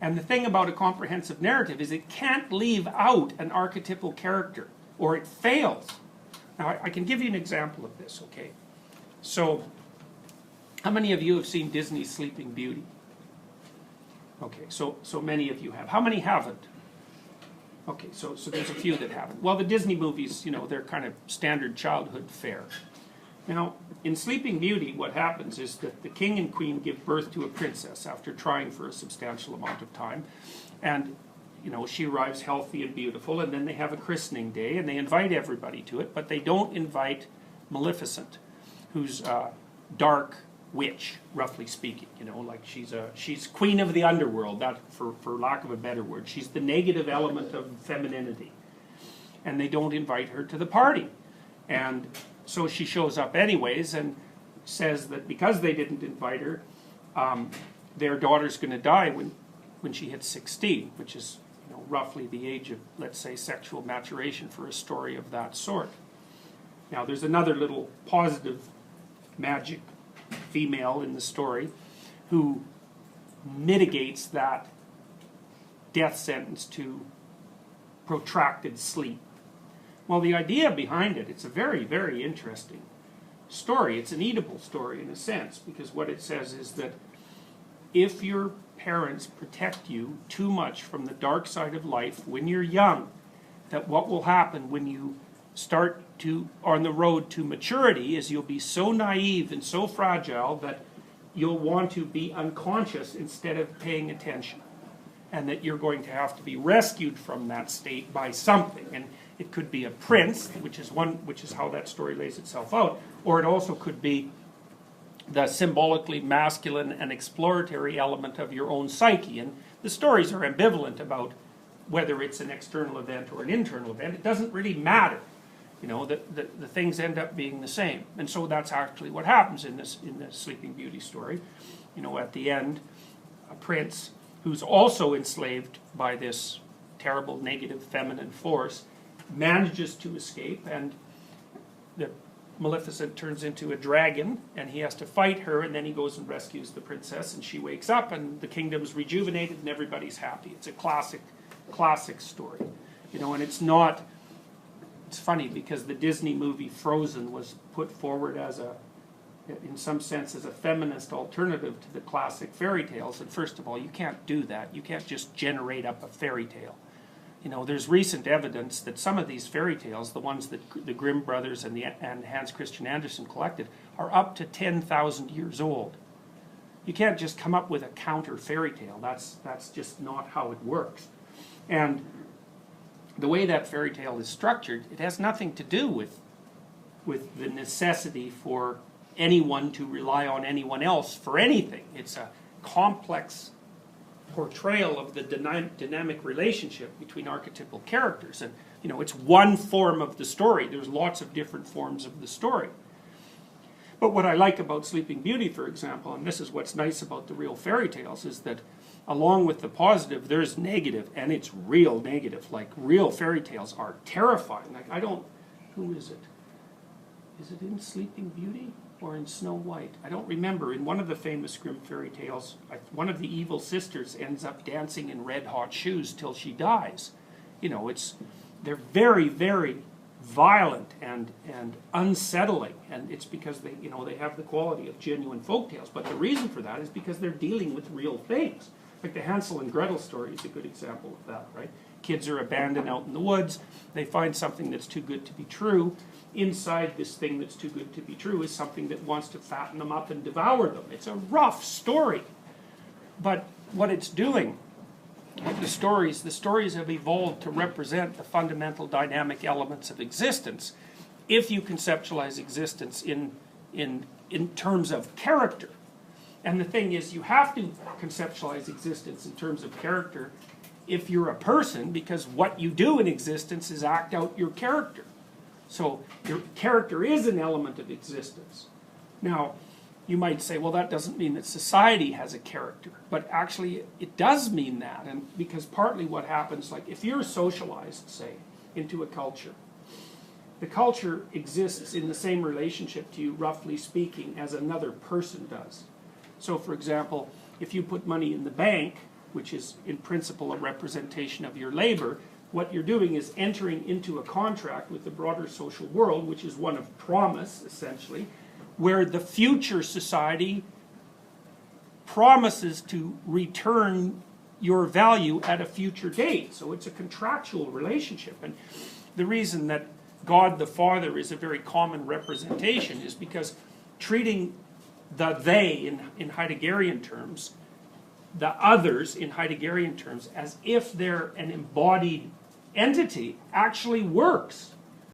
And the thing about a comprehensive narrative is it can't leave out an archetypal character, or it fails. Now, I can give you an example of this, okay? So, how many of you have seen Disney's Sleeping Beauty? Okay, so many of you have. How many haven't? Okay, so there's a few that haven't. Well, the Disney movies, you know, they're kind of standard childhood fare. Now, in Sleeping Beauty, what happens is that the king and queen give birth to a princess after trying for a substantial amount of time. And, you know, she arrives healthy and beautiful, and then they have a christening day, and they invite everybody to it, but they don't invite Maleficent, who's a dark witch, roughly speaking. You know, like she's queen of the underworld, that for lack of a better word. She's the negative element of femininity. And they don't invite her to the party. And so she shows up anyways and says that because they didn't invite her, their daughter's going to die when she hits 16, which is, you know, roughly the age of, let's say, sexual maturation for a story of that sort. Now, there's another little positive magic female in the story who mitigates that death sentence to protracted sleep. Well, the idea behind it, it's a very, very interesting story. It's an Oedipal story in a sense, because what it says is that if your parents protect you too much from the dark side of life when you're young, that what will happen when you start on the road to maturity is you'll be so naive and so fragile that you'll want to be unconscious instead of paying attention. And that you're going to have to be rescued from that state by something. And it could be a prince, which is how that story lays itself out, or it also could be the symbolically masculine and exploratory element of your own psyche. And the stories are ambivalent about whether it's an external event or an internal event. It doesn't really matter. You know, the things end up being the same. And so that's actually what happens in the Sleeping Beauty story. You know, at the end, a prince who's also enslaved by this terrible negative feminine force manages to escape, and the Maleficent turns into a dragon, and he has to fight her, and then he goes and rescues the princess, and she wakes up, and the kingdom's rejuvenated, and everybody's happy. It's a classic story. You know, and it's not... It's funny because the Disney movie Frozen was put forward as in some sense, as a feminist alternative to the classic fairy tales. And first of all, you can't do that. You can't just generate up a fairy tale. You know, there's recent evidence that some of these fairy tales, the ones that the Grimm brothers and Hans Christian Andersen collected, are up to 10,000 years old. You can't just come up with a counter fairy tale. That's just not how it works. And the way that fairy tale is structured, it has nothing to do with the necessity for anyone to rely on anyone else for anything. It's a complex portrayal of the dynamic relationship between archetypal characters. And, you know, it's one form of the story. There's lots of different forms of the story. But what I like about Sleeping Beauty, for example, and this is what's nice about the real fairy tales, is that along with the positive, there's negative, and it's real negative. Like, real fairy tales are terrifying. Like, who is it? Is it in Sleeping Beauty or in Snow White? I don't remember. In one of the famous Grimm fairy tales, one of the evil sisters ends up dancing in red-hot shoes till she dies. You know, they're very, very violent and unsettling, and it's because they have the quality of genuine folktales. But the reason for that is because they're dealing with real things. Like the Hansel and Gretel story is a good example of that, right? Kids are abandoned out in the woods. They find something that's too good to be true. Inside this thing that's too good to be true is something that wants to fatten them up and devour them. It's a rough story. But what it's doing, the stories have evolved to represent the fundamental dynamic elements of existence if you conceptualize existence in terms of character. And the thing is, you have to conceptualize existence in terms of character if you're a person, because what you do in existence is act out your character. So your character is an element of existence. Now, you might say, well, that doesn't mean that society has a character. But actually, it does mean that. And because partly what happens, like if you're socialized, say, into a culture, the culture exists in the same relationship to you, roughly speaking, as another person does. So, for example, if you put money in the bank, which is in principle a representation of your labor, what you're doing is entering into a contract with the broader social world, which is one of promise, essentially, where the future society promises to return your value at a future date. So it's a contractual relationship. And the reason that God the Father is a very common representation is because treating the they in Heideggerian terms, the others in Heideggerian terms, as if they're an embodied entity actually works.